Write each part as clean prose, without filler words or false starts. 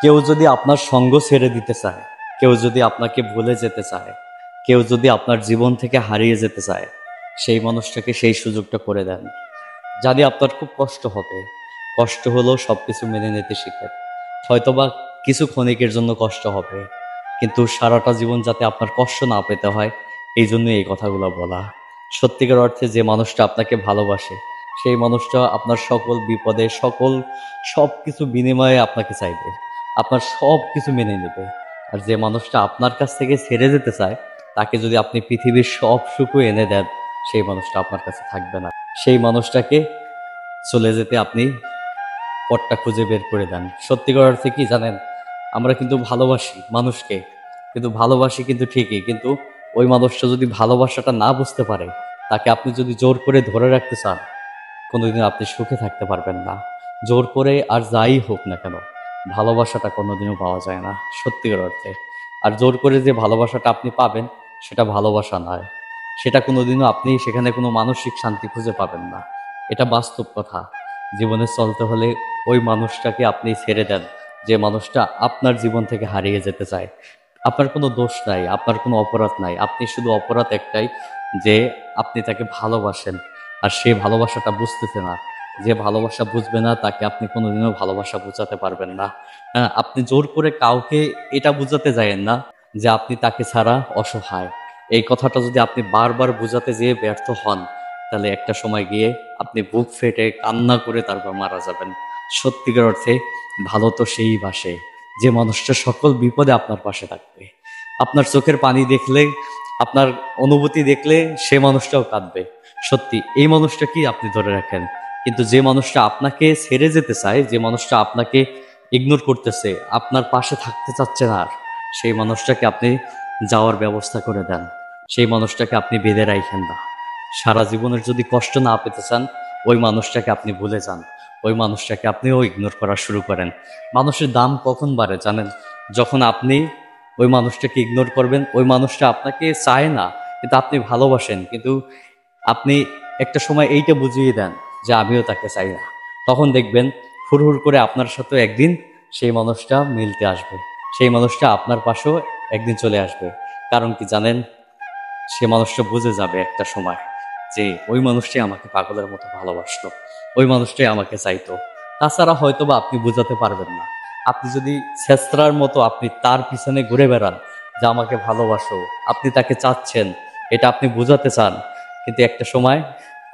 কেউ যদি আপনার সঙ্গ ছেড়ে দিতে চায়, কেউ যদি আপনাকে ভুলে যেতে চায়, কেউ যদি আপনার জীবন থেকে হারিয়ে যেতে চায়, সেই মানুষটাকে সেই সুযোগটা করে দেন। জানি আপনার খুব কষ্ট হবে, কষ্ট হলেও সব কিছু মেনে নিতে শিখেন। হয়তোবা কিছু ক্ষণিকের জন্য কষ্ট হবে, কিন্তু সারাটা জীবন যাতে আপনার কষ্ট না পেতে হয়, এই জন্য এই কথাগুলো বলা। সত্যিকার অর্থে যে মানুষটা আপনাকে ভালোবাসে, সেই মানুষটা আপনার সকল বিপদে সব কিছু বিনিময়ে আপনাকে চাইবে, আপনার সব কিছু মেনে নেবে। আর যে মানুষটা আপনার কাছ থেকে ছেড়ে যেতে চায়, তাকে যদি আপনি পৃথিবীর সব সুখও এনে দেন, সেই মানুষটা আপনার কাছে থাকবে না। সেই মানুষটাকে চলে যেতে আপনি পথটা খুঁজে বের করে দেন। সত্যিকার অর্থে কি জানেন, আমরা কিন্তু ভালোবাসি মানুষকে, কিন্তু ভালোবাসি কিন্তু ঠিকই, কিন্তু ওই মানুষটা যদি ভালোবাসাটা না বুঝতে পারে, তাকে আপনি যদি জোর করে ধরে রাখতে চান, কোনোদিন আপনি সুখে থাকতে পারবেন না। জোর করে আর যাই হোক না কেন, ভালোবাসাটা কোনোদিনও পাওয়া যায় না সত্যিকার অর্থে। আর জোর করে যে ভালোবাসাটা আপনি পাবেন, সেটা ভালোবাসা নয়, সেটা কোনোদিনও আপনি সেখানে কোনো মানসিক শান্তি খুঁজে পাবেন না। এটা বাস্তব কথা। জীবনে চলতে হলে ওই মানুষটাকে আপনি ছেড়ে দেন, যে মানুষটা আপনার জীবন থেকে হারিয়ে যেতে চায়। আপনার কোনো দোষ নাই, আপনার কোনো অপরাধ নাই, আপনি শুধু অপরাধ একটাই, যে আপনি তাকে ভালোবাসেন আর সে ভালোবাসাটা বুঝতেছে না। যে ভালোবাসা বুঝবে না, তাকে আপনি কোনোদিনও ভালোবাসা বোঝাতে পারবেন না। হ্যাঁ, আপনি জোর করে কাউকে এটা বুঝাতে যায়েন না যে আপনি তাকে ছাড়া অসহায়। এই কথাটা যদি আপনি বারবার বোঝাতে যেয়ে ব্যর্থ হন, তাহলে একটা সময় গিয়ে আপনি বুক ফেটে কান্না করে তারপর মারা যাবেন। সত্যিকার অর্থে ভালো তো সেই বাসে, যে মানুষটা সকল বিপদে আপনার পাশে থাকবে। আপনার চোখের পানি দেখলে, আপনার অনুভূতি দেখলে সে মানুষটাও কাঁদবে। সত্যি এই মানুষটা কি আপনি ধরে রাখেন। কিন্তু যে মানুষটা আপনাকে ছেড়ে যেতে চায়, যে মানুষটা আপনাকে ইগনোর করতেছে, আপনার পাশে থাকতে চাচ্ছে না আর, সেই মানুষটাকে আপনি যাওয়ার ব্যবস্থা করে দেন। সেই মানুষটাকে আপনি বেঁধে রাখেন না। সারা জীবনের যদি কষ্ট না পেতে চান, ওই মানুষটাকে আপনি ভুলে যান, ওই মানুষটাকে আপনিও ইগনোর করা শুরু করেন। মানুষের দাম কখন বাড়ে জানেন? যখন আপনি ওই মানুষটাকে ইগনোর করবেন। ওই মানুষটা আপনাকে চায় না, কিন্তু আপনি ভালোবাসেন, কিন্তু আপনি একটা সময় এইটা বুঝিয়ে দেন যে আমিও তাকে চাই না। তখন দেখবেন হুড় করে আপনার সাথে একদিন সেই মানুষটা মিলতে আসবে, সেই মানুষটা আপনার পাশেও একদিন চলে আসবে। কারণ কি জানেন, সে মানুষটা বুঝে যাবে একটা সময় যে ওই মানুষটাই আমাকে পাগলের মতো ভালোবাসলো, ওই মানুষটাই আমাকে চাইতো। তাছাড়া হয়তো বা আপনি বুঝাতে পারবেন না। আপনি যদি ছেঁচড়ার মতো আপনি তার পিছনে ঘুরে বেড়ান যে আমাকে ভালোবাসো, আপনি তাকে চাচ্ছেন, এটা আপনি বুঝাতে চান, কিন্তু একটা সময়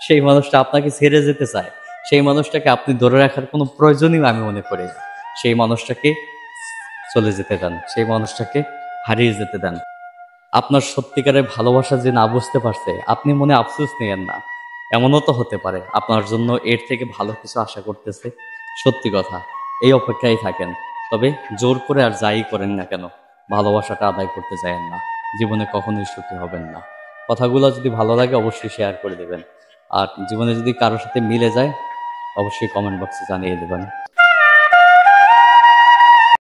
সেই মানুষটা আপনাকে ছেড়ে যেতে চায়। সেই মানুষটাকে আপনি ধরে রাখার কোনো প্রয়োজনই আমি মনে করি না। সেই মানুষটাকে চলে যেতে দেন, সেই মানুষটাকে হারিয়ে যেতে দেন। আপনার সত্যিকারের ভালোবাসা যে না বুঝতে পারছে, আপনি মনে আফসোস নেবেন না। এমনও তো হতে পারে আপনার জন্য এর থেকে ভালো কিছু আশা করতেছে। সত্যি কথা, এই অপেক্ষায় থাকেন। তবে জোর করে আর যাই করেন না কেন, ভালোবাসাটা আদায় করতে চায়েন না, জীবনে কখনোই সুখী হবেন না। কথাগুলো যদি ভালো লাগে অবশ্যই শেয়ার করে দেবেন। আর জীবনে যদি কারোর সাথে মিলে যায়, অবশ্যই কমেন্ট বক্সে জানিয়ে দেবেন।